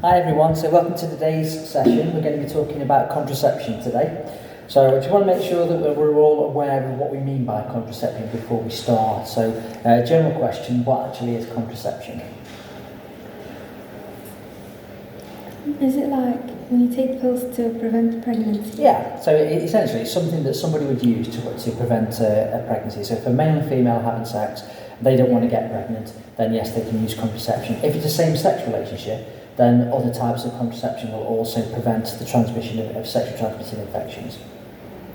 Hi everyone, so welcome to today's session. We're going to be talking about contraception today. So I just want to make sure that we're all aware of what we mean by contraception before we start. So general question, what actually is contraception? Is it like when you take pills to prevent pregnancy? Yeah, so essentially it's something that somebody would use to prevent a pregnancy. So if a male and female are having sex, they don't want to get pregnant, then yes, they can use contraception. If it's a same-sex relationship, then other types of contraception will also prevent the transmission of sexually transmitted infections.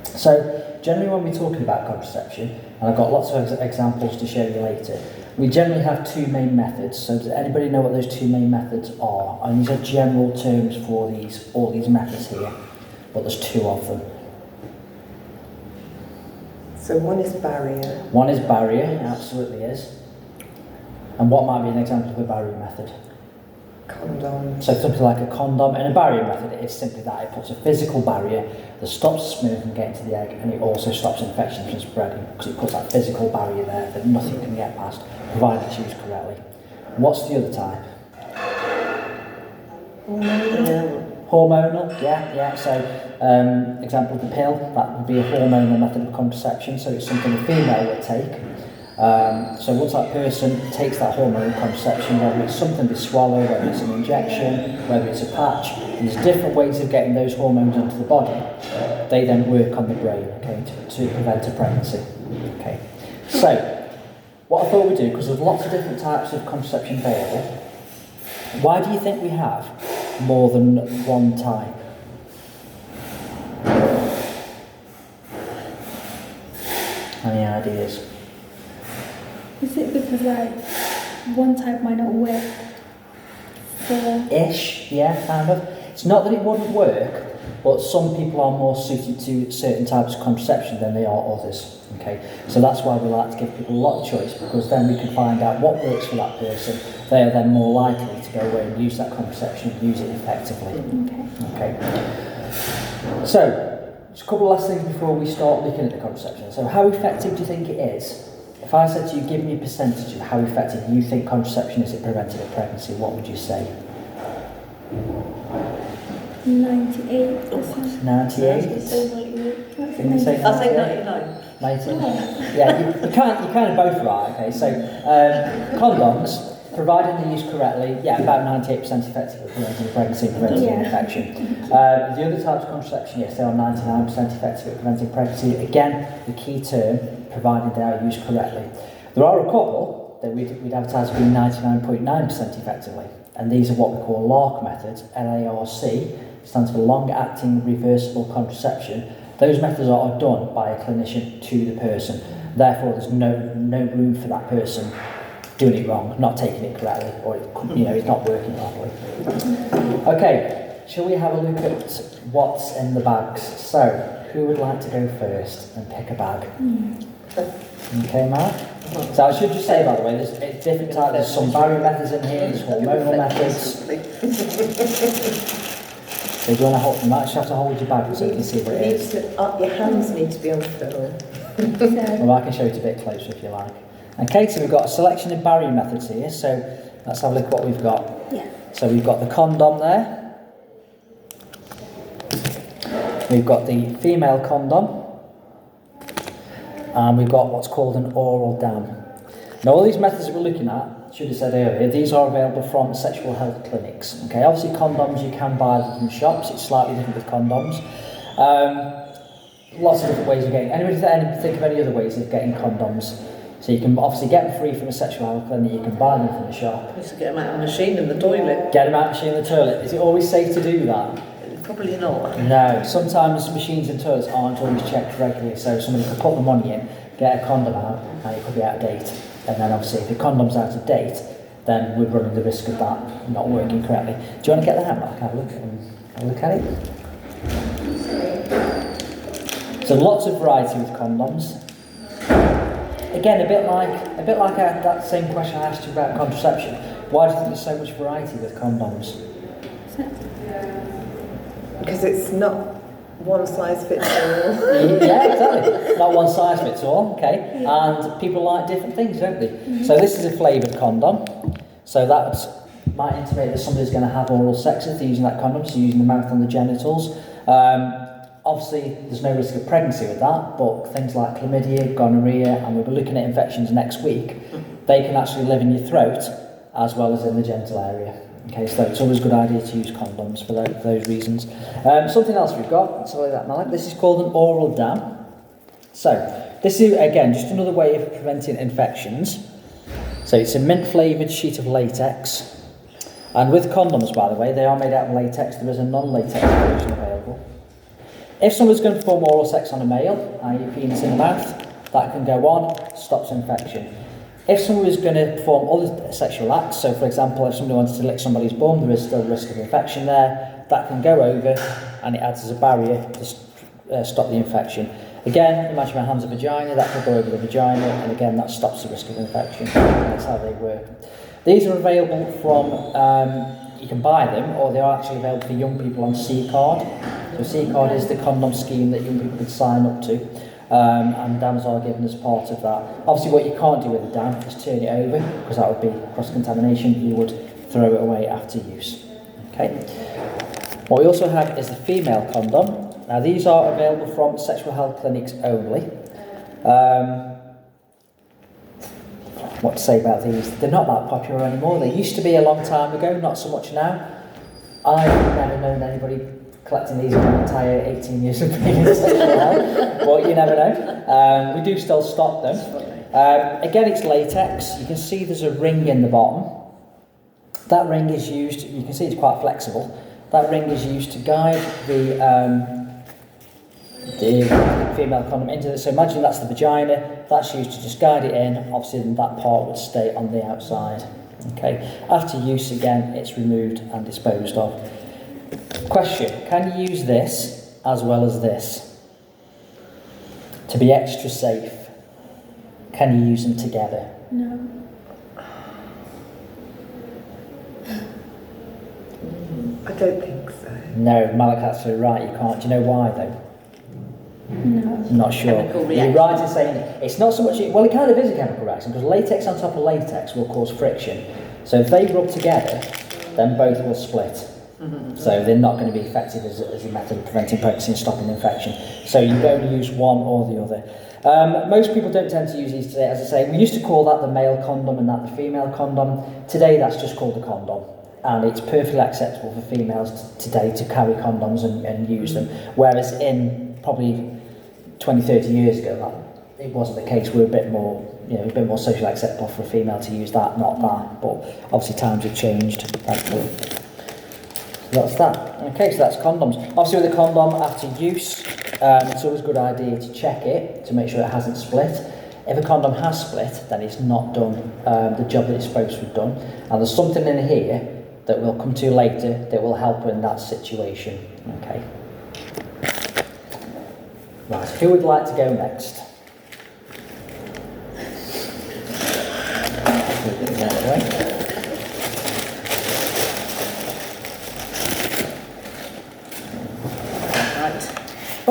So generally when we're talking about contraception, and I've got lots of examples to show you later, we generally have two main methods. So does anybody know what those two main methods are? And these are general terms for all these methods here, but there's two of them. So one is barrier. One is barrier, absolutely is. And what might be an example of a barrier method? Condom. So something like a condom, and a barrier method is simply that it puts a physical barrier that stops sperm from getting to the egg, and it also stops infection from spreading because it puts that physical barrier there that nothing can get past, provided it's used correctly. What's the other type? Hormonal, yeah. So example of the pill, that would be a hormonal method of contraception, so it's something a female would take. So once that person takes that hormonal contraception, whether it's something they swallow, whether it's an injection, whether it's a patch, there's different ways of getting those hormones into the body. They then work on the brain, okay, to prevent a pregnancy. Okay. So what I thought we'd do, because there's lots of different types of contraception available, why do you think we have more than one type? Any ideas? Is it because like one type might not work for... Ish, yeah, kind of. It's not that it wouldn't work, but some people are more suited to certain types of contraception than they are others. Okay, so that's why we like to give people a lot of choice, because then we can find out what works for that person. They are then more likely to go away and use that contraception and use it effectively. Okay. So, just a couple of last things before we start looking at the contraception. So, how effective do you think it is? If I said to you, give me a percentage of how effective you think contraception is at preventing a pregnancy, what would you say? 98%. 98? Can you say 98? I'll say 99. 90? Yeah, you kind of both right, okay. So, condoms, provided they're used correctly, yeah, about 98% effective at preventing a pregnancy and preventing an infection. The other types of contraception, yes, they are 99% effective at preventing pregnancy. Again, the key term, provided they are used correctly. There are a couple that we'd advertise being 99.9% effectively, and these are what we call LARC methods. LARC stands for long-acting reversible contraception. Those methods are done by a clinician to the person. Therefore, there's no room for that person doing it wrong, not taking it correctly, or it's not working properly. Okay, shall we have a look at what's in the bags? So, who would like to go first and pick a bag? Okay, Mark. So I should just say, by the way, there's different types. There's some barrier methods in here. There's hormonal methods. So do you want to hold? You might just have to hold your bag so you can see what it is. Your hands need to be on film. Well, I can show it a bit closer if you like. Okay, so we've got a selection of barrier methods here. So let's have a look at what we've got. Yeah. So we've got the condom there. We've got the female condom. And we've got what's called an oral dam. Now, all these methods that we're looking at, should have said earlier, these are available from sexual health clinics. Okay, obviously condoms you can buy them from shops. It's slightly different with condoms. Lots of different ways of getting. Anybody think of any other ways of getting condoms? So you can obviously get them free from a sexual health clinic. You can buy them from the shop. You should get them out of the machine in the toilet. Get them out of the machine in the toilet. Is it always safe to do that? Probably not. No, sometimes machines and toilets aren't always checked regularly, so somebody could put the money in, get a condom out, and it could be out of date. And then obviously if the condom's out of date, then we're running the risk of that not working correctly. Do you want to get the hammer? Have a look at it. So lots of variety with condoms. Again, a bit like that same question I asked you about contraception. Why do you think there's so much variety with condoms? Because it's not one size fits all. Yeah, exactly. Not one size fits all, okay. And people like different things, don't they? Mm-hmm. So this is a flavoured condom. So that's might intimate that somebody's going to have oral sex if they're using that condom, so using the mouth on the genitals. Obviously, there's no risk of pregnancy with that, but things like chlamydia, gonorrhea, and we'll be looking at infections next week, they can actually live in your throat as well as in the genital area. Okay, so it's always a good idea to use condoms for those reasons. Something else we've got, sorry that Malik, this is called an oral dam. So, this is, again, just another way of preventing infections. So it's a mint-flavoured sheet of latex. And with condoms, by the way, they are made out of latex. There is a non-latex version available. If someone's going to perform oral sex on a male, i.e. penis in the mouth, that can go on, stops infection. If someone is going to perform other sexual acts, so for example, if somebody wanted to lick somebody's bum, there is still risk of infection there, that can go over and it acts as a barrier to stop the infection. Again, imagine my hand's a vagina, that could go over the vagina, and again, that stops the risk of infection. That's how they work. These are available from, you can buy them, or they are actually available for young people on C-Card. So C-Card is the condom scheme that young people can sign up to, and dams are given as part of that. Obviously, what you can't do with a dam is turn it over, because that would be cross-contamination. You would throw it away after use. Okay. What we also have is the female condom. Now, these are available from sexual health clinics only. What to say about these? They're not that popular anymore. They used to be a long time ago, not so much now. I've never known anybody collecting these in my entire 18 years of being in sexual health, but you never know. We do still stock them. Again, it's latex. You can see there's a ring in the bottom. That ring is used, you can see it's quite flexible. That ring is used to guide the female condom into this. So imagine that's the vagina, that's used to just guide it in. Obviously then that part would stay on the outside. Okay. After use, again, it's removed and disposed of. Question, can you use this as well as this? To be extra safe, can you use them together? No. I don't think so. No, Malik, absolutely right, you can't. Do you know why though? No. I'm not sure. You're right in saying it's not so much, well, it kind of is a chemical reaction because latex on top of latex will cause friction. So if they rub together, then both will split. So they're not going to be effective as a method of preventing pregnancy and stopping infection. So you can only use one or the other. Most people don't tend to use these today. As I say, we used to call that the male condom and that the female condom. Today that's just called a condom. And it's perfectly acceptable for females today to carry condoms and use them. Whereas in probably 20, 30 years ago, it wasn't the case. We were a bit more, a bit more socially acceptable for a female to use that, not that. But obviously times have changed, thankfully. So that's that. Okay, so that's condoms. Obviously with a condom, after use, it's always a good idea to check it to make sure it hasn't split. If a condom has split, then it's not done the job that it's supposed to have done. And there's something in here that we'll come to later that will help in that situation. Okay. Right, who would like to go next?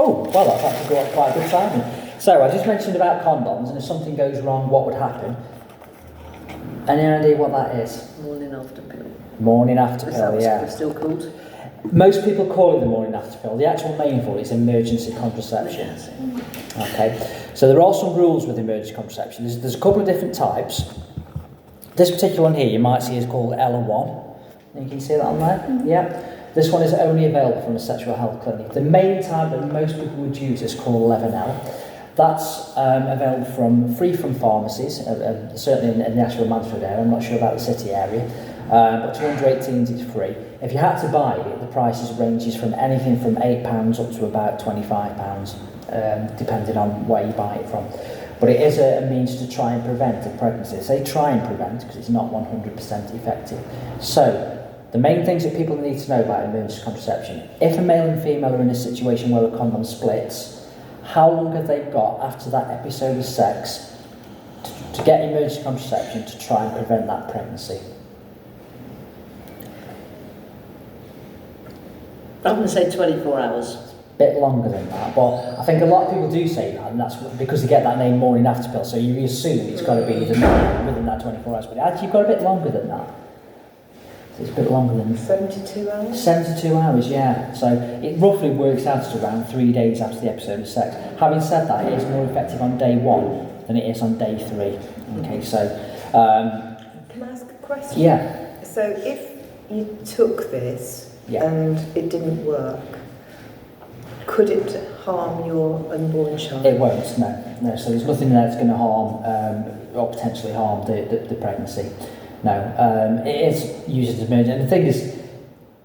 Oh, well, that's actually got quite a good timing. So, I just mentioned about condoms, and if something goes wrong, what would happen? Any idea what that is? Morning after pill. Morning after pill, yeah. It's still called? Most people call it the morning after pill. The actual name for it is emergency contraception. Okay, so there are some rules with emergency contraception. There's a couple of different types. This particular one here you might see is called Ella1. You can see that on there? Mm-hmm. Yeah. This one is only available from a sexual health clinic. The main type that most people would use is called 11L. That's available free from pharmacies, certainly in the Ashford Mansfield area. I'm not sure about the city area. But to under 18s it's free. If you had to buy it, the prices ranges from anything from £8 up to about £25, depending on where you buy it from. But it is a means to try and prevent a pregnancy. I say try and prevent because it's not 100% effective. So, the main things that people need to know about emergency contraception: if a male and female are in a situation where a condom splits, how long have they got after that episode of sex to get emergency contraception to try and prevent that pregnancy? I'm going to say 24 hours. Bit longer than that, but I think a lot of people do say that, and that's because they get that name morning after pill, so you assume it's got to be within that 24 hours, but actually you've got a bit longer than that. It's a bit longer than 72 hours? 72 hours, yeah. So it roughly works out at around 3 days after the episode of sex. Having said that, it is more effective on day 1 than it is on day 3. Okay, so... Can I ask a question? Yeah. So if you took this and it didn't work, could it harm your unborn child? It won't, no. So there's nothing there that's going to harm or potentially harm the pregnancy. No, it is used as an emergency. And the thing is,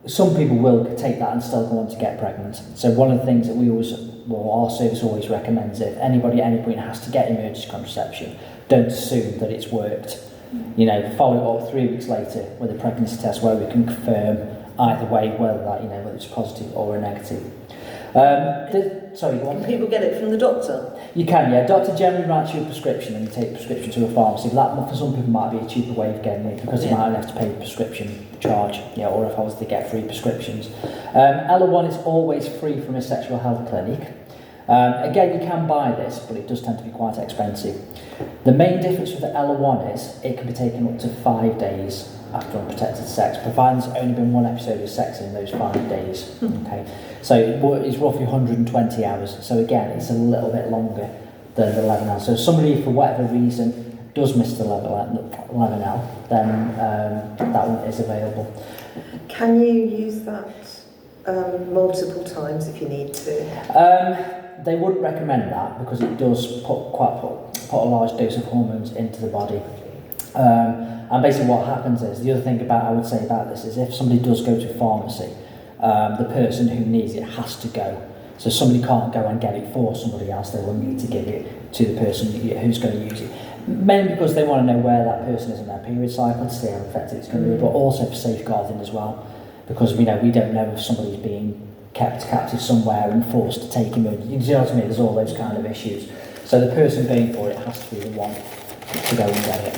some people will take that and still go on to get pregnant. So one of the things that our service always recommends, if anybody at any point has to get emergency contraception, don't assume that it's worked. You know, follow it up 3 weeks later with a pregnancy test where we can confirm either way whether it's positive or a negative. Sorry, go on. Can people get it from the doctor? You can, yeah. Doctor generally writes you a prescription and you take the prescription to a pharmacy. But that, for some people, might be a cheaper way of getting it because they might only have to pay the prescription charge, or if I was to get free prescriptions. Ella1 is always free from a sexual health clinic. Again, you can buy this, but it does tend to be quite expensive. The main difference with the Ella1 is it can be taken up to 5 days after unprotected sex, providing there's only been one episode of sex in those 5 days. Okay, so it's roughly 120 hours. So again, it's a little bit longer than the 11L. So if somebody, for whatever reason, does miss the 11L, then that one is available. Can you use that multiple times if you need to? They wouldn't recommend that because it does put a large dose of hormones into the body. And basically what happens is, the other thing I would say about this is if somebody does go to a pharmacy, the person who needs it has to go. So somebody can't go and get it for somebody else, they will need to give it to the person who's going to use it. Mainly because they want to know where that person is in their period cycle to see how effective it's going to be, but also for safeguarding as well. Because we don't know if somebody's being kept captive somewhere and forced to take him in. You know what I mean? There's all those kind of issues. So the person paying for it has to be the one to go and get it.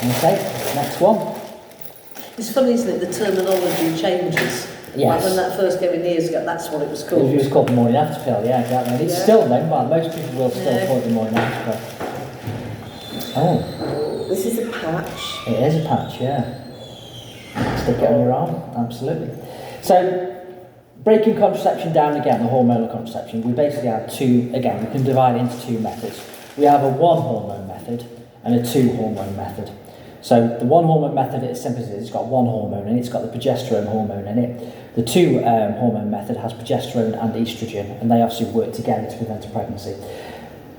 Okay, next one. It's funny, isn't it? The terminology changes. Yes. Like when that first came in years ago, that's what it was called. It was called the morning after pill, yeah, exactly. And it's still then, well, most people will still call it the morning after pill. Oh. This is a patch. It is a patch, yeah. Stick it on your arm, absolutely. So, breaking contraception down again, the hormonal contraception, we basically have two, again, we can divide it into two methods. We have a one hormone method and a two hormone method. So the one hormone method, it's simple as it is, it's got one hormone in it, it's got the progesterone hormone in it. The two hormone method has progesterone and estrogen, and they obviously work together to prevent a pregnancy.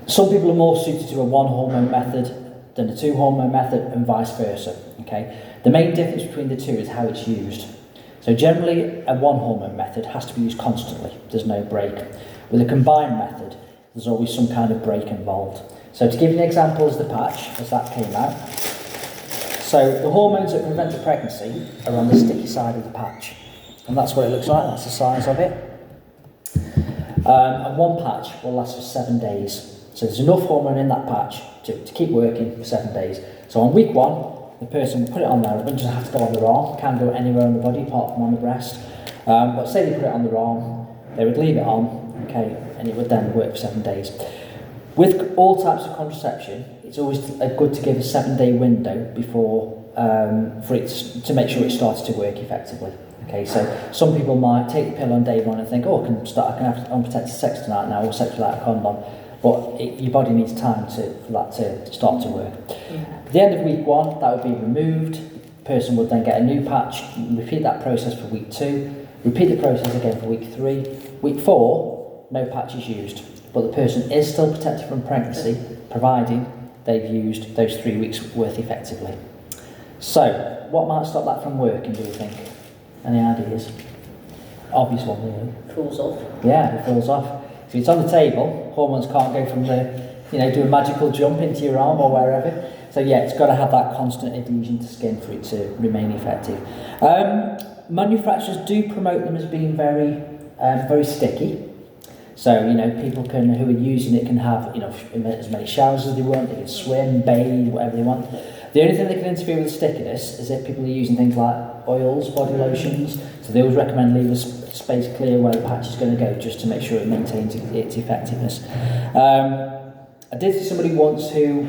Some people are more suited to a one hormone method than a two hormone method, and vice versa. Okay. The main difference between the two is how it's used. So generally, a one hormone method has to be used constantly. There's no break. With a combined method, there's always some kind of break involved. So to give you an example is the patch, as that came out. So the hormones that prevent the pregnancy are on the sticky side of the patch. And that's what it looks like, that's the size of it. And one patch will last for 7 days. So there's enough hormone in that patch to keep working for 7 days. So on week 1, the person will put it on there. It doesn't have to go on their arm, can go anywhere on the body apart from on the breast. But say they put it on their arm, they would leave it on, okay, and it would then work for 7 days. With all types of contraception, it's always good to give a 7-day window before for it to make sure it starts to work effectively. Okay, so some people might take the pill on day 1 and think, oh, I can have unprotected sex tonight now, or sex without a condom. But your body needs time for that to start to work. At the end of week 1, that would be removed. The person would then get a new patch, repeat that process for week 2, repeat the process again for week 3. Week 4, no patch is used, but the person is still protected from pregnancy, providing they've used those 3 weeks worth effectively. So, what might stop that from working, do you think? Any ideas? Obvious one, really. Falls off. Yeah, it falls off. So it's on the table, hormones can't go from do a magical jump into your arm or wherever. So yeah, it's got to have that constant adhesion to skin for it to remain effective. Manufacturers do promote them as being very, very sticky. So, people who are using it can have, as many showers as they want, they can swim, bathe, whatever they want. The only thing that can interfere with the stickiness is if people are using things like oils, body lotions. So they always recommend leave a space clear where the patch is going to go, just to make sure it maintains its effectiveness. I did see somebody once who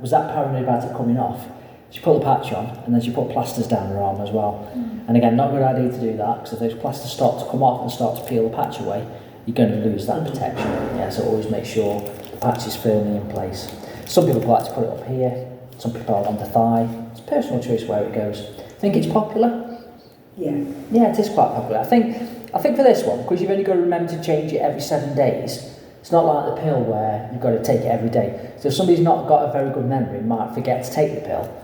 was that paranoid about it coming off. She put the patch on, and then she put plasters down her arm as well. And again, not a good idea to do that, because if those plasters start to come off and start to peel the patch away, you're going to lose that protection. Yeah, so always make sure the patch is firmly in place. Some people like to put it up here, some people on the thigh. It's a personal choice where it goes. Think it's popular? Yeah. Yeah, it is quite popular. I think for this one, because you've only got to remember to change it every 7 days, it's not like the pill where you've got to take it every day. So if somebody's not got a very good memory, might forget to take the pill,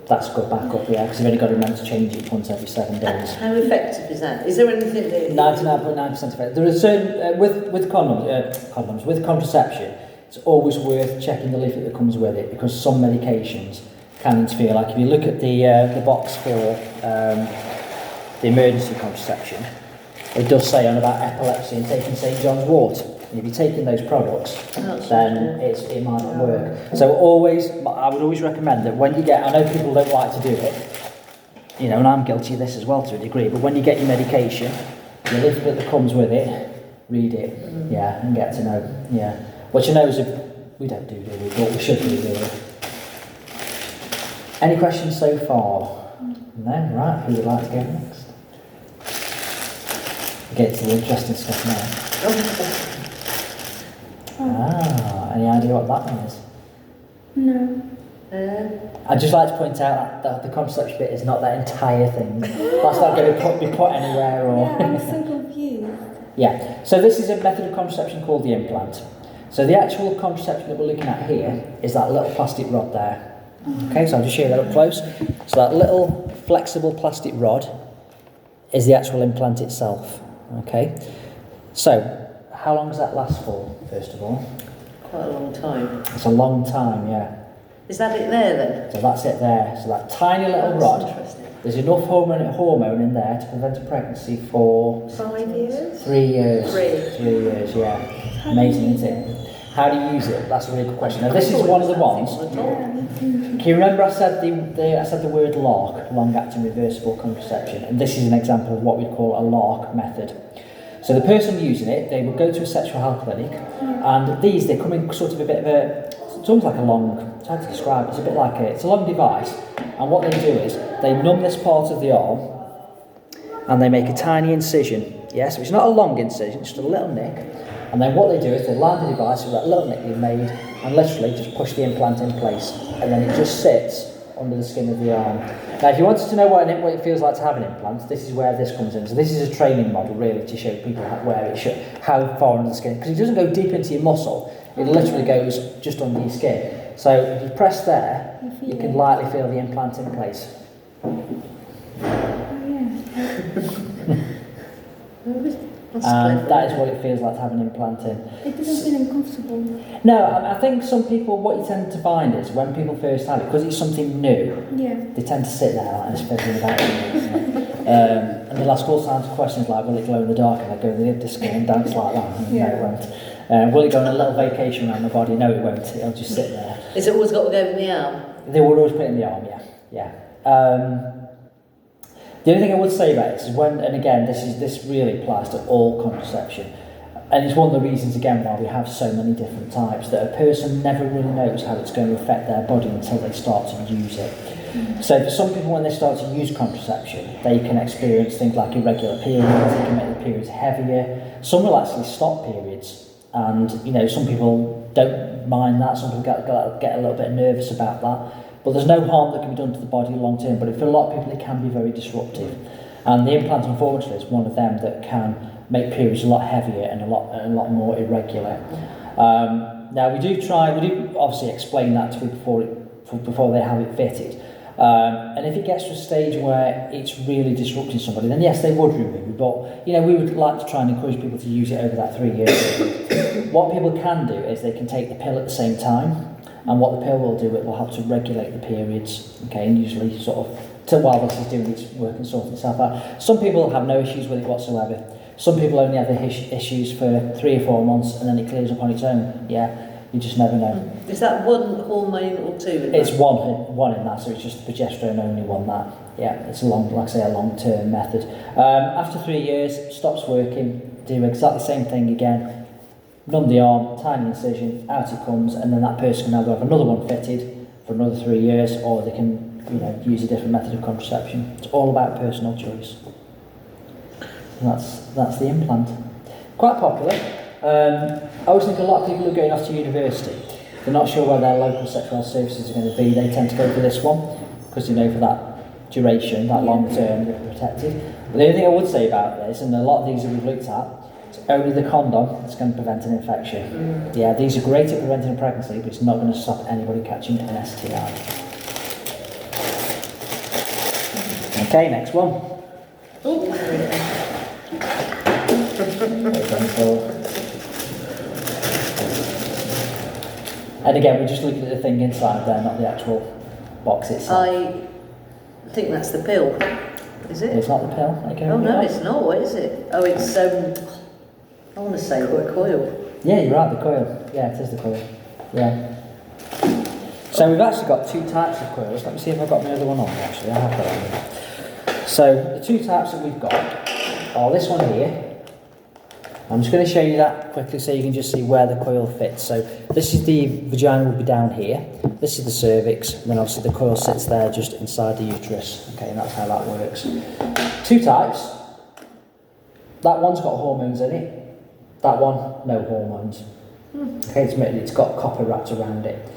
that's a good backup, yeah, because you've only got to remember to change it once every 7 days. How effective is that? Is there anything that... 99.9% effective. There are certain, with condoms, with contraception, it's always worth checking the leaflet that comes with it, because some medications can interfere. Like if you look at the box for the emergency contraception, it does say on about epilepsy and taking St. John's wort. And if you're taking those products, then it might not work. So I would always recommend that when you get, I know people don't like to do it, you know, and I'm guilty of this as well to a degree, but when you get your medication, the leaflet that comes with it, read it, yeah, and get to know, yeah. What you know is we don't do really, but we should do really. Any questions so far? No? Right, who would like to go next? Get to the interesting stuff now. Any idea what that one is? No. I'd just like to point out that the contraception bit is not that entire thing. That's not going to be put anywhere or... Yeah, I'm so confused. Yeah, so this is a method of contraception called the implant. So the actual contraception that we're looking at here is that little plastic rod there. Okay, so I'll just show you that up close. So that little flexible plastic rod is the actual implant itself. Okay, so how long does that last for, first of all? Quite a long time. It's a long time, yeah. Is that it there then? So that's it there. So that tiny little rod, Interesting. there's enough hormone in there to prevent a pregnancy for 5 years? 3 years. 3 years, yeah. Amazing, isn't it? How do you use it? That's a really good question. Now this is one of the ones. Can you remember I said the word LARC, long-acting reversible contraception, and this is an example of what we'd call a LARC method. So the person using it, they will go to a sexual health clinic, and they come in sort of a bit of a, it's almost like a long, it's hard to describe, it's a bit like it's a long device, and what they do is they numb this part of the arm, and they make a tiny incision, yes, so it's not a long incision, it's just a little nick, and then what they do is they line the device with that little nick they've made, and literally just push the implant in place, and then it just sits under the skin of the arm. Now, if you wanted to know what it feels like to have an implant, this is where this comes in. So this is a training model, really, to show people how far under the skin, because it doesn't go deep into your muscle, it literally goes just under your skin. So if you press there, you can lightly feel the implant in place. And that is what it feels like to have an implant in. It doesn't feel uncomfortable. No, I think some people, what you tend to find is when people first have it, because it's something new, they tend to sit there and fiddling about it. And they'll ask all kinds of questions like, will it glow in the dark? And I go, the disco and dance like that. And no, it won't. Will it go on a little vacation around the body? No, it won't. It'll just sit there. Is it always got to go in the arm? They would always put it in the arm, yeah. The only thing I would say about it is and again, this really applies to all contraception, and it's one of the reasons again why we have so many different types, that a person never really knows how it's going to affect their body until they start to use it. So for some people, when they start to use contraception, they can experience things like irregular periods, they can make the periods heavier, some will actually stop periods, and some people don't mind that, some people get a little bit nervous about that. But there's no harm that can be done to the body long term, but for a lot of people it can be very disruptive. And the implant, unfortunately, is one of them that can make periods a lot heavier and a lot more irregular. Now we do obviously explain that to people before they have it fitted. And if it gets to a stage where it's really disrupting somebody, then yes, they would remove it. But we would like to try and encourage people to use it over that 3 years period. What people can do is they can take the pill at the same time. And what the pill will do, it will help to regulate the periods, okay, and usually sort of, while this is doing its work and sorting itself out. Some people have no issues with it whatsoever. Some people only have the issues for 3 or 4 months and then it clears up on its own. Yeah, you just never know. Is that one hormone or two in It's that? one in that, so it's just the progesterone only one that. Yeah, it's a long-term method. After 3 years, it stops working, do exactly the same thing again. Numb the arm, tiny incision, out it comes, and then that person can either have another one fitted for another 3 years, or they can use a different method of contraception. It's all about personal choice. And that's the implant. Quite popular. I always think a lot of people who are going off to university, they're not sure where their local sexual health services are going to be. They tend to go for this one because for that duration, that long term, they're protected. But the only thing I would say about this, and a lot of these that we've looked at, it's only the condom that's going to prevent an infection. Yeah, these are great at preventing a pregnancy, but it's not going to stop anybody catching an STI. Okay, next one. And again, we're just looking at the thing inside there, not the actual box itself. I think that's the pill. Is it? It's not the pill. Oh no, it's not. What is it? Oh, it's I want to say the coil. Yeah, you're right. The coil. Yeah, it is the coil. Yeah. So we've actually got two types of coils. Let me see if I've got my other one on. Actually, I have got it on. So the two types that we've got are this one here. I'm just going to show you that quickly so you can just see where the coil fits. So this is the vagina will be down here. This is the cervix, and then obviously the coil sits there just inside the uterus. Okay, and that's how that works. Two types. That one's got hormones in it. That one, no hormones. Okay, it's got copper wrapped around it.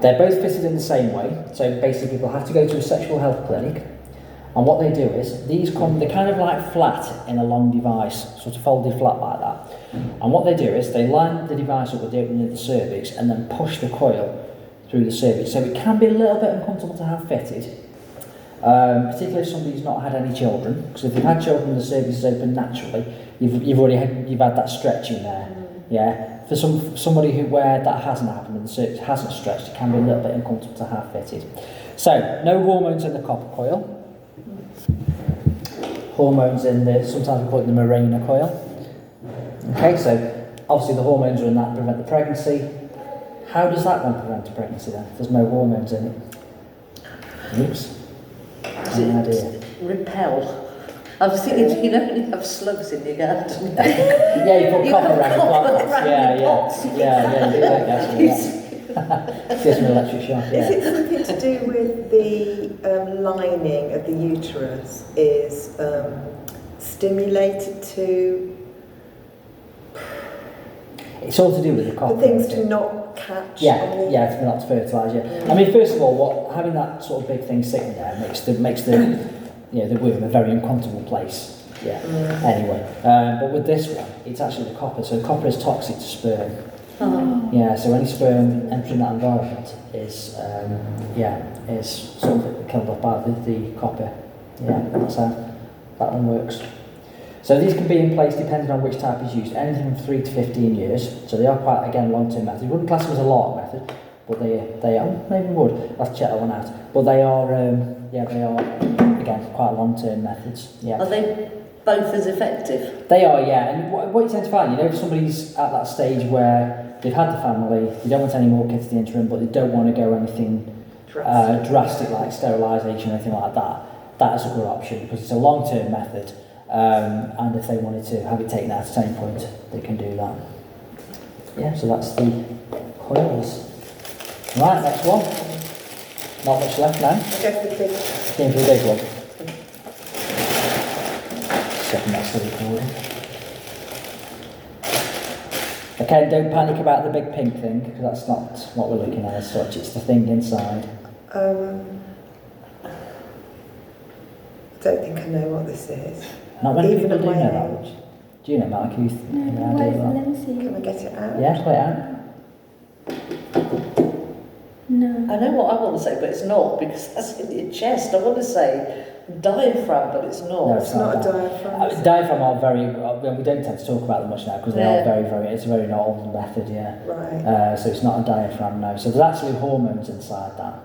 They're both fitted in the same way. So basically people have to go to a sexual health clinic. And what they do is, they're kind of like flat in a long device, sort of folded flat like that. And what they do is, they line the device up with the opening of the cervix and then push the coil through the cervix. So it can be a little bit uncomfortable to have fitted, particularly if somebody's not had any children. Because if you've had children and the cervix is open naturally, you've had that stretching there. Yeah. For somebody where that hasn't happened and the cervix hasn't stretched, it can be a little bit uncomfortable to have fitted. So, no hormones in the copper coil. Hormones in sometimes we call it the Mirena coil. Okay, so obviously the hormones are in that to prevent the pregnancy. How does that one prevent a pregnancy then? There's no hormones in it. Oops. Repel. I was thinking, when you have slugs in your garden. Yeah, you put copper around the pots. Yeah. Gives me an electric shock. Yeah. Is it something to do with the lining of the uterus is stimulated to? It's all to do with the copper. For things to not catch. For not to fertilise. Yeah. I mean, first of all, having that sort of big thing sitting there makes the the womb a very uncomfortable place. Yeah. Anyway, but with this one, it's actually the copper. So copper is toxic to sperm. Oh. Yeah, so any sperm entering that environment is sort of killed off by the copper. Yeah, that's how that one works. So these can be in place depending on which type is used, anything from 3 to 15 years. So they are quite, again, long-term methods. You wouldn't class them as a lark method, but they are, maybe would. I'll have to check that one out. But they are, again, quite long-term methods. Yeah. Are they both as effective? They are, yeah. And what you tend to find, if somebody's at that stage where they've had the family, they don't want any more kids in the interim, but they don't want to go anything drastic like sterilisation or anything like that, that is a good option because it's a long-term method. And if they wanted to have it taken out at any point, they can do that. Yeah, so that's the coils. Right, next one. Not much left now. Going for the big one. Second that's the recording. Okay, don't panic about the big pink thing, because that's not what we're looking at as such, it's the thing inside. I don't think I know what this is. Not many Even people do at my know that age. much. Do you know, Mark? Any idea No, what? let me see. Can I get it out? Yeah, play it out. No. I know what I want to say, but it's not, because that's in your chest. I want to say diaphragm, but it's not. No, It's not a diaphragm. Diaphragm are very, we don't tend to talk about them much now because they are very, it's a very old method, yeah. Right. So it's not a diaphragm, no. So there's actually hormones inside that.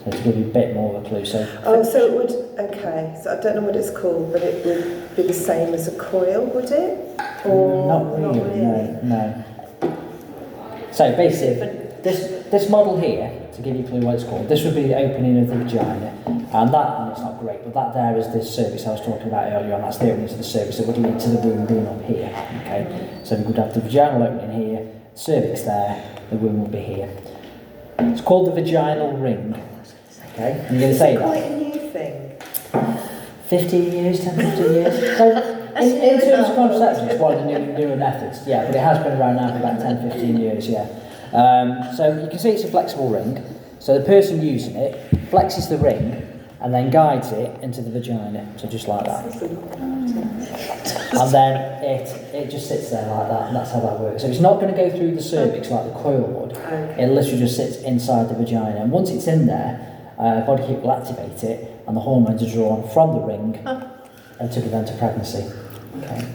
So to give you a bit more of a clue. So it would, okay, so I don't know what it's called, but it would be the same as a coil, would it? Or not really. No. So basically, this model here, to give you a clue what it's called, this would be the opening of the vagina, and it's not great, but that there is the cervix I was talking about earlier on, that's the opening to the cervix that would lead to the womb being up here, okay? So we would have the vaginal opening here, cervix there, the womb will be here. It's called the vaginal ring. Okay, and you're going to say It's that. quite a new thing. 15 years, 10, 15 years. So, in terms of contraception, it's one of the newer methods, yeah, but it has been around now for about 10, 15 years, yeah. So you can see it's a flexible ring. So the person using it flexes the ring and then guides it into the vagina, so just like that. And then it just sits there like that, and that's how that works. So it's not going to go through the cervix like the coil would. Okay. It literally just sits inside the vagina, and once it's in there, body heat will activate it, and the hormones are drawn from the ring and to prevent a pregnancy. Okay.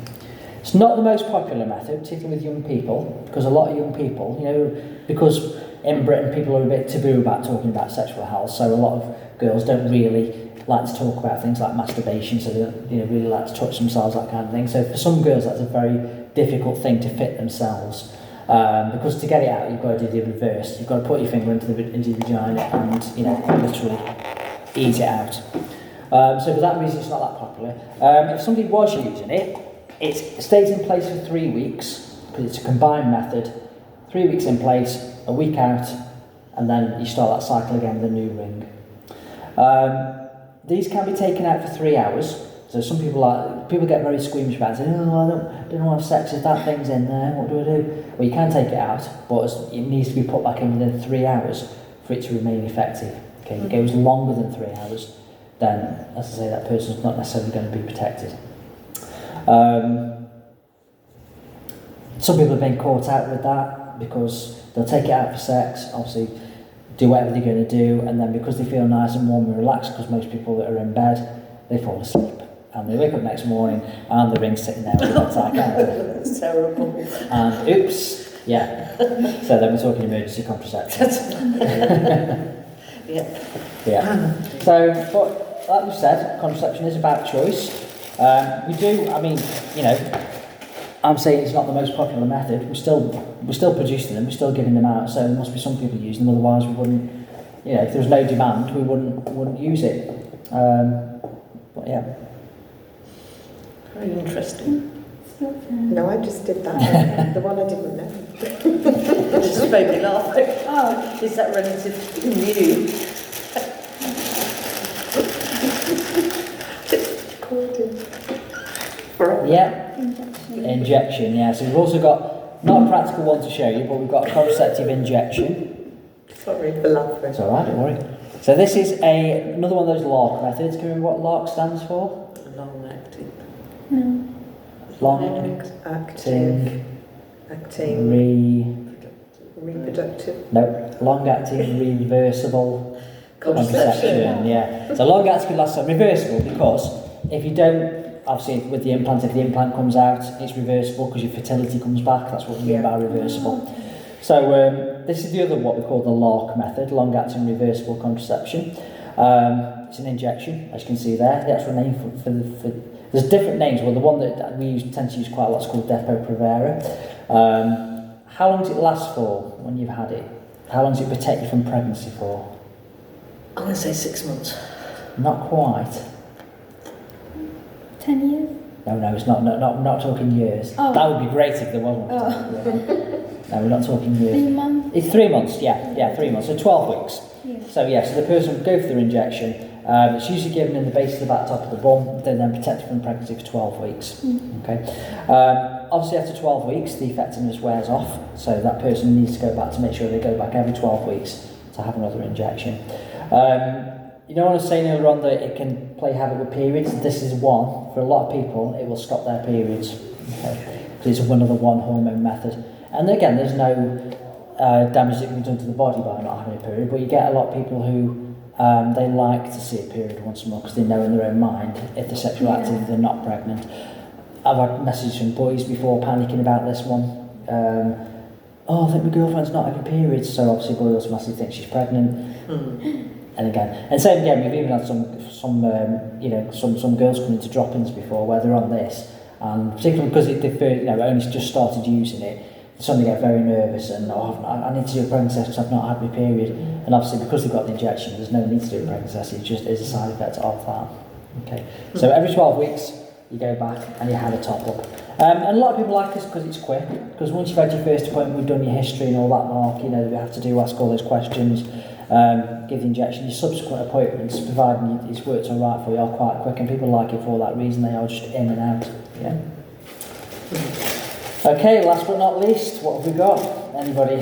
It's not the most popular method, particularly with young people, because a lot of young people, because in Britain people are a bit taboo about talking about sexual health, so a lot of girls don't really like to talk about things like masturbation, so they don't really like to touch themselves, that kind of thing. So for some girls that's a very difficult thing to fit themselves, because to get it out you've got to do the reverse. You've got to put your finger into the vagina and literally ease it out. So for that reason it's not that popular. If somebody was using it, it stays in place for 3 weeks, because it's a combined method. 3 weeks in place, a week out, and then you start that cycle again with a new ring. These can be taken out for 3 hours. So some people get very squeamish about it, saying, I don't want to have sex if that thing's in there, what do I do? Well, you can take it out, but it needs to be put back in within 3 hours for it to remain effective. Okay, if it goes longer than 3 hours, then, as I say, that person's not necessarily going to be protected. Some people have been caught out with that because they'll take it out for sex, obviously do whatever they're going to do, and then because they feel nice and warm and relaxed, because most people that are in bed, they fall asleep. And they wake up next morning and the ring's sitting there with a tight counter. That's terrible. And oops, yeah. So then we're talking emergency contraception. Yeah. Yeah. So, but like we said, contraception is about choice. We do, I'm saying it's not the most popular method. We're still producing them, we're still giving them out, so there must be some people using them, otherwise we wouldn't, if there was no demand, we wouldn't use it. But yeah. Very interesting. No, I just did that. The one I didn't know. It just made me laugh. Oh. Is that relatively new? Yeah. Injection, yeah. So we've also got, not a practical one to show you, but we've got a contraceptive injection. Sorry for laughing. It's alright, don't worry. So this is another one of those LARC methods. Can you remember what LARC stands for? Long acting. No. Long acting reproductive. No, long acting reversible contraception. Yeah. So long acting lasts reversible because if you don't, obviously with the implant, if the implant comes out, it's reversible because your fertility comes back. That's what we mean by reversible. So this is the other, what we call the LARC method, long acting reversible contraception. It's an injection, as you can see there. The actual name for there's different names. Well, the one that we tend to use quite a lot is called Depo-Provera. How long does it last for when you've had it? How long does it protect you from pregnancy for? I'm going to say 6 months. Not quite. 10 years? No, it's not talking years. Oh. That would be great if there was one. No, we're not talking years. 3 months? It's 3 months, yeah, 3 months. So 12 weeks. Yeah. So the person would go for their injection. It's usually given in the base of the back top of the bum. They're then protected from pregnancy for 12 weeks. Okay. Obviously, after 12 weeks, the effectiveness wears off. So that person needs to go back to make sure they go back every 12 weeks to have another injection. I was saying earlier on that it can play havoc with periods. This is one. For a lot of people, it will stop their periods. Okay. It's another one hormone method. And again, there's no damage that can be done to the body by not having a period, but you get a lot of people who they like to see a period once more because they know in their own mind if they're sexually active, they're not pregnant. I've had messages from boys before panicking about this one. I think my girlfriend's not having periods, so obviously boy automatically thinks she's pregnant. And same again, we've even had some girls come into drop-ins before where they're on this, and particularly because they've only just started using it, suddenly get very nervous and I need to do a pregnancy test because I've not had my period. And obviously because they've got the injection, there's no need to do a pregnancy test, it just is a side effect of that. Okay, so every 12 weeks you go back and you have a top up. And a lot of people like this because it's quick, because once you've had your first appointment, we've done your history and all that mark, that we have to do, ask all those questions. give the injection. Your subsequent appointments, providing it's worked all right for you, are quite quick, and people like it for that reason. They are just in and out. Yeah. Okay, last but not least, what have we got? Anybody?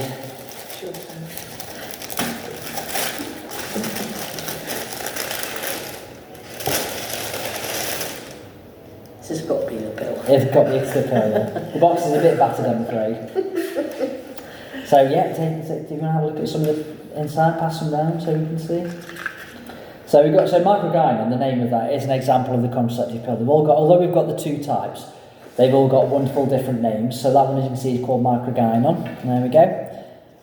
This has got to be the pill. It's got the pill, yeah. The box is a bit battered, I'm afraid. So yeah, do you want to have a look at some of the inside, pass them down so you can see? So we've got, microgynon, the name of that, is an example of the contraceptive pill. They've all got, although we've got the two types, they've all got wonderful different names. So that one, as you can see, is called microgynon. There we go.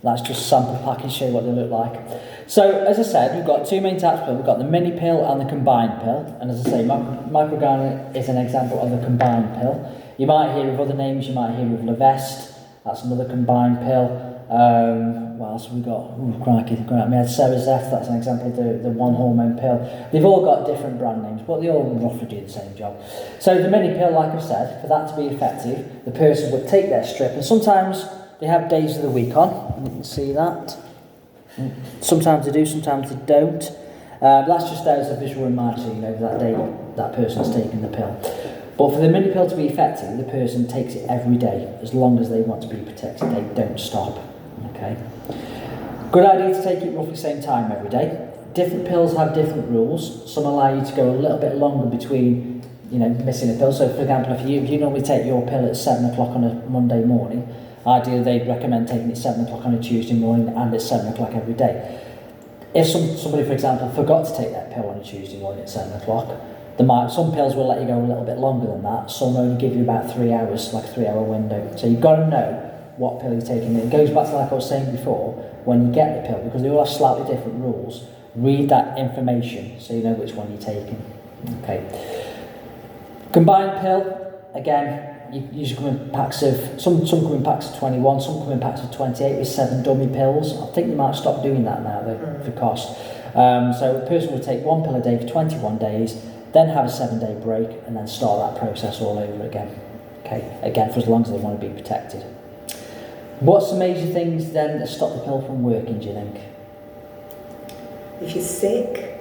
That's just a sample package, show you what they look like. So, as I said, we've got two main types of pill. We've got the mini pill and the combined pill. And as I say, microgynon is an example of the combined pill. You might hear of other names. You might hear of Levest. That's another combined pill. What else have we got? Ooh, crikey. We had Cerazette. That's an example of the one hormone pill. They've all got different brand names, but they all roughly do the same job. So the mini pill, like I've said, for that to be effective, the person would take their strip, and sometimes they have days of the week on. You can see that. Sometimes they do, sometimes they don't. That's just there as a visual reminder, so you know that day that person's taking the pill. But for the mini pill to be effective, the person takes it every day, as long as they want to be protected. They don't stop. Okay. Good idea to take it roughly the same time every day. Different pills have different rules. Some allow you to go a little bit longer between, missing a pill. So, for example, if you normally take your pill at 7 o'clock on a Monday morning, ideally they'd recommend taking it 7 o'clock on a Tuesday morning and at 7 o'clock every day. If somebody, for example, forgot to take that pill on a Tuesday morning at 7 o'clock, some pills will let you go a little bit longer than that. Some only give you about 3 hours, like a 3-hour window. So you've got to know what pill you're taking. It goes back to, like I was saying before, when you get the pill, because they all have slightly different rules, read that information so you know which one you're taking. Okay. Combined pill, again, you usually come in packs of, some come in packs of 21, some come in packs of 28 with 7 dummy pills. I think you might stop doing that now though, for cost. So the person will take 1 pill a day for 21 days, then have a 7-day break, and then start that process all over again. Okay, again, for as long as they want to be protected. What's the major things then that stop the pill from working, do you think? If you're sick.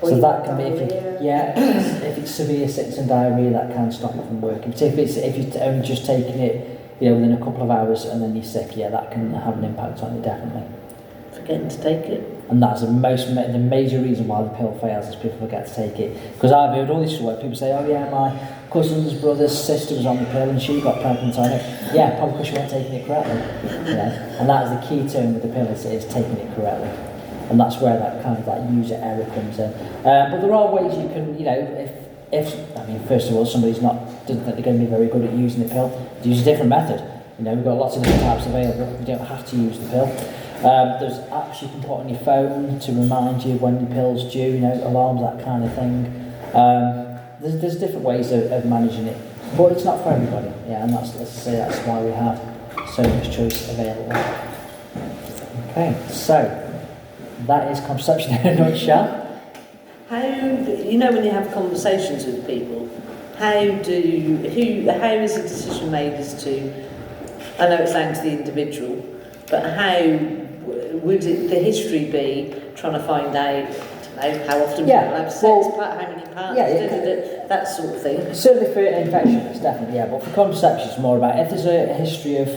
So that can be, if it's severe sickness and diarrhoea, that can stop it from working. So if you're only just taking it, within a couple of hours and then you're sick, that can have an impact on you, definitely. Forgetting to take it. And that's the major reason why the pill fails is people forget to take it. Because I've heard all this where people say, oh yeah, my cousin's brother's sister was on the pill and she got pregnant on it. Yeah, probably because she wasn't taking it correctly. And that is the key term with the pill, is taking it correctly. And that's where that kind of that user error comes in. But there are ways you can, first of all, somebody's doesn't think they're going to be very good at using the pill, use a different method. We've got lots of different types available. You don't have to use the pill. There's apps you can put on your phone to remind you when your pill's due, alarms, that kind of thing. There's different ways of managing it, but it's not for everybody. And that's why we have so much choice available. Okay, so that is contraception in a nutshell. How, when you have conversations with people, how is a decision made as to, I know it's down to the individual, but how would the history be trying to find out, how often people have sex, how many partners, that sort of thing? Certainly for infection, it's definitely, but for contraception, it's more about if there's a history of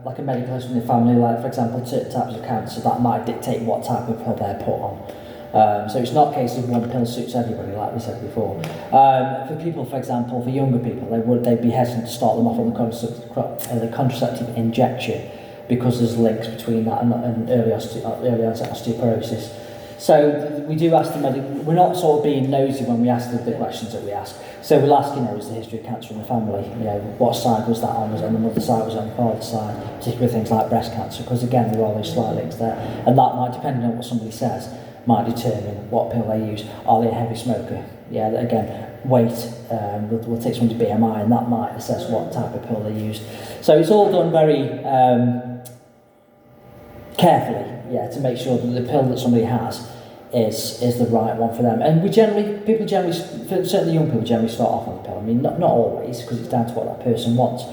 like a medical history in the family, like for example certain types of cancer, that might dictate what type of pill they're put on. So it's not a case of one pill suits everybody, like we said before. For people, for example, for younger people, they'd be hesitant to start them off on the contraceptive injection, because there's links between that and early onset osteoporosis. So we do ask them, we're not sort of being nosy when we ask the questions that we ask. So we'll ask, is the history of cancer in the family? What side was that on? Was it on the mother's side, was it on the father's side? Particularly things like breast cancer, because again, there are those slight links there. And that might, depending on what somebody says, might determine what pill they use. Are they a heavy smoker? Again, weight, we'll take someone's BMI, and that might assess what type of pill they use. So it's all done very carefully, to make sure that the pill that somebody has is the right one for them. And people generally, certainly young people generally start off on the pill. I mean, not always, because it's down to what that person wants.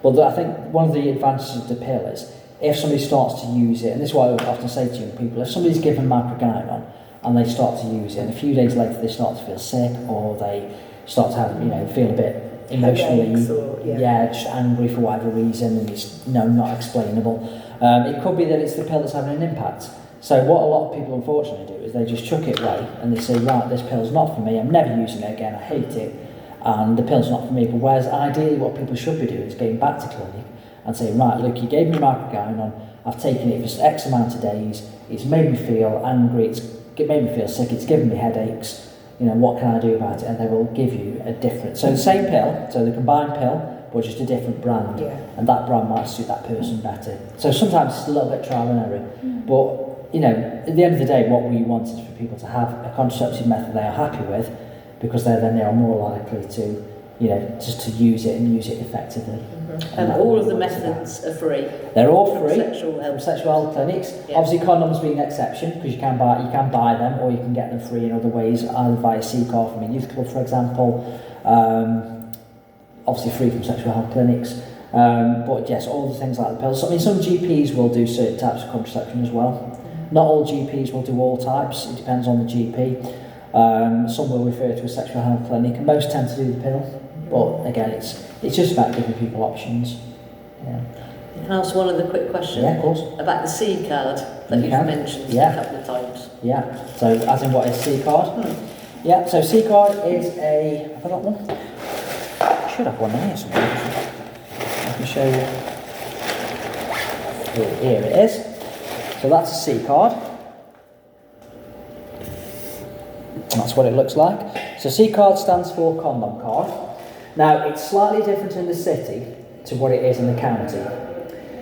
But I think one of the advantages of the pill is if somebody starts to use it, and this is what I often say to young people, if somebody's given microgynon and they start to use it, and a few days later they start to feel sick, or they start to have, feel a bit emotionally, just angry for whatever reason, and it's not explainable. It could be that it's the pill that's having an impact. So what a lot of people unfortunately do is they just chuck it away and they say, right, this pill's not for me, I'm never using it again, I hate it, and the pill's not for me. But whereas ideally what people should be doing is going back to clinic and saying, right, look, you gave me microgynon, I've taken it for X amount of days, it's made me feel angry, it's made me feel sick, it's given me headaches, what can I do about it? And they will give you a different, so the same pill, so the combined pill, but just a different brand, and that brand might suit that person better. So sometimes it's a little bit trial and error, but at the end of the day, what we want is for people to have a contraceptive method they are happy with, because they are more likely to, just to use it and use it effectively. And all of the methods are free. They're all free from sexual health clinics. Yeah. Obviously, condoms being an exception, because you can buy them, or you can get them free in other ways, either via C-card from a youth club, for example. Obviously, free from sexual health clinics. But yes, all the things like the pills. I mean, some GPs will do certain types of contraception as well. Not all GPs will do all types. It depends on the GP. Some will refer to a sexual health clinic, and most tend to do the pill. But again, it's just about giving people options. Yeah. Can I ask one other quick question? Yeah, of course. About the C card that you've mentioned a couple of times. Yeah. So, as in what is C card? Yeah. So C card is a. Have I got one? I should have one here somewhere. I can show you. Here it is. So that's a C card. That's what it looks like. So C card stands for condom card. Now it's slightly different in the city to what it is in the county.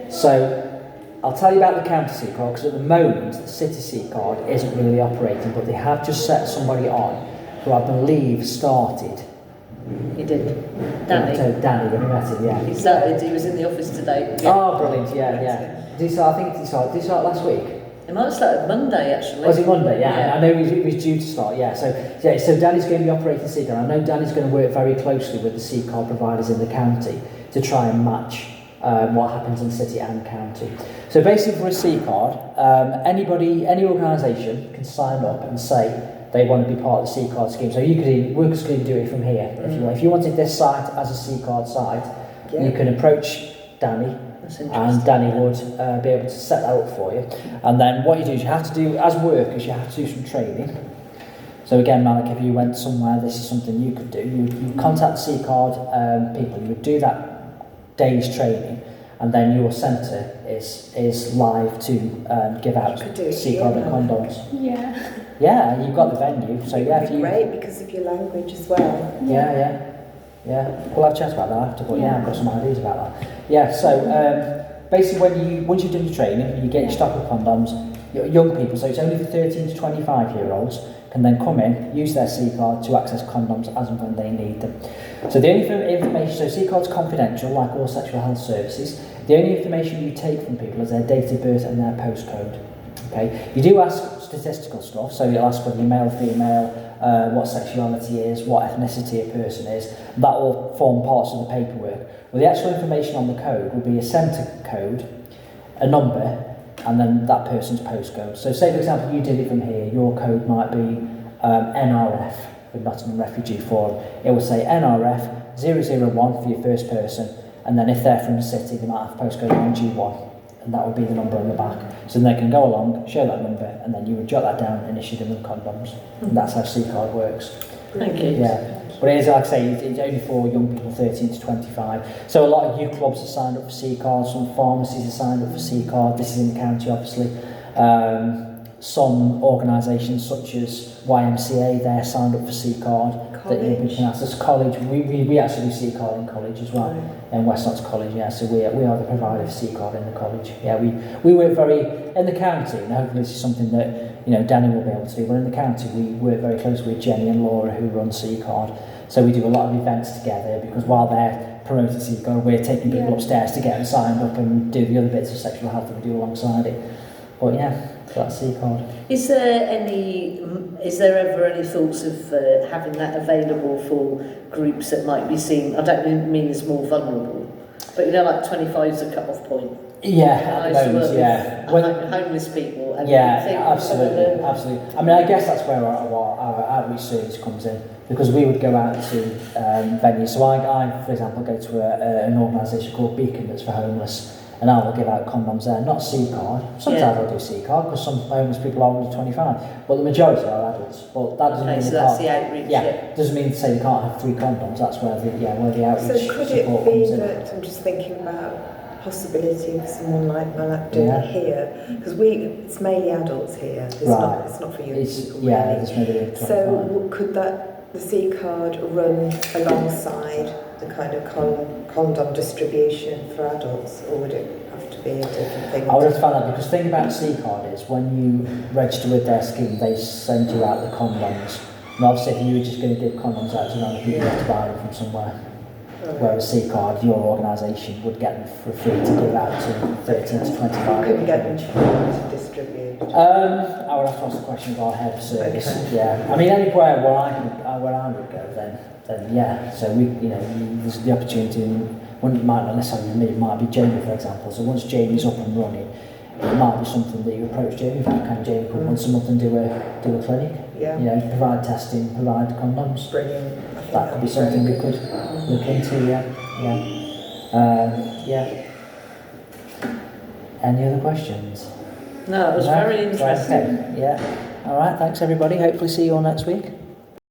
So I'll tell you about the county C card, because at the moment the city C card isn't really operating, but they have just set somebody on who I believe started. He did. Danny. Danny, have you met him? Yeah. He started. He was in the office today. Oh, brilliant! Yeah. Did he start last week? It might have started Monday, actually. Was it Monday? Yeah. I know he was due to start. Yeah. So Danny's going to be operating C card. I know Danny's going to work very closely with the C card providers in the county to try and match what happens in city and county. So basically, for a C card, any organisation can sign up and say they want to be part of the C card scheme. So workers could even do it from here if you want. If you wanted this site as a C card site, you can approach Danny. And Danny would be able to set that up for you. And then what you do is you have to do, as workers, you have to do some training. So again, Malik, if you went somewhere, this is something you could do. You would contact the C-card people, you would do that day's training, and then your centre is live to give out C-card and condoms. Yeah. Yeah, you've got the venue. So yeah, it'd be great because of your language as well. Yeah. We'll have a chat about that after, but I've got some ideas about that. Yeah, so basically once you've done your training, you get your stock of condoms, young people, so it's only for 13 to 25-year-olds, can then come in, use their C-card to access condoms as and when they need them. So the only information, so C-card's confidential, like all sexual health services. The only information you take from people is their date of birth and their postcode. Okay, you do ask statistical stuff, so you'll ask whether you're male, female, what sexuality is, what ethnicity a person is. That will form parts of the paperwork. Well, the actual information on the code will be a centre code, a number, and then that person's postcode. So say, for example, you did it from here, your code might be NRF, for Nottingham Refugee Forum. It will say NRF 001 for your first person, and then if they're from the city, they might have postcode 1G1. And that would be the number on the back. So then they can go along, show that number, and then you would jot that down and issue them with condoms. And that's how C-card works. Thank you. Yeah. But it is, like I say, it's only for young people 13 to 25. So a lot of youth clubs are signed up for C-card, some pharmacies are signed up for C-card. This is in the county, obviously. Some organisations such as YMCA, they're signed up for C-card. That you can access college. We actually do C-card in college as well, in West Ox College. Yeah, so we are the provider of C-card in the college. Yeah, we work very in the county, and hopefully this is something that Danny will be able to do. But in the county, we work very closely with Jenny and Laura, who run C-card. So we do a lot of events together, because while they're promoting C-card, we're taking people upstairs to get them signed up and do the other bits of sexual health that we do alongside it. But yeah. That's C-card. Is there ever any thoughts of having that available for groups that might be seen, I don't mean as more vulnerable, but like 25 is a cut-off point? Yeah, I at used to the work moment, yeah. with homeless people. And Yeah, think absolutely, absolutely. I mean, I guess that's where our outreach service comes in, because we would go out to venues. So I, for example, go to an organisation called Beacon that's for homeless, and I will give out condoms there, not C-card. Sometimes I'll do C-card because some homeless people are under 25, but the majority are adults. But that doesn't mean so they that's can't. the outreach. Yeah, doesn't mean to say they can't have free condoms. That's where the outreach So could support it be comes in. that, I'm just thinking about possibility of someone like Malak doing Yeah. it here, because it's mainly adults here. It's not for young people. Yeah, really. there's maybe 25. So could the C card run alongside the kind of condom distribution for adults, or would it have to be a different thing? I would have to find out, because the thing about C-card is when you register with their scheme, they send you out the condoms. And obviously, if you were just going to give condoms out to other people, you have to buy them from somewhere. Whereas C-card, your organisation would get them for free to give out to 13 to 25. Couldn't get them to distribute. I would have to ask the question of our head of service. Okay. Yeah, I mean anywhere where I would go, then yeah. So there's the opportunity. One might not necessarily be me, it might be Jamie, for example. So once Jamie's up and running, it might be something that you approach Jamie about. Can Jamie come once a month and do a clinic? Yeah. Provide testing, provide condoms. Brilliant. That could be something we could look into. Yeah. Any other questions? No, it was very interesting. Okay. Yeah. All right. Thanks, everybody. Hopefully, see you all next week.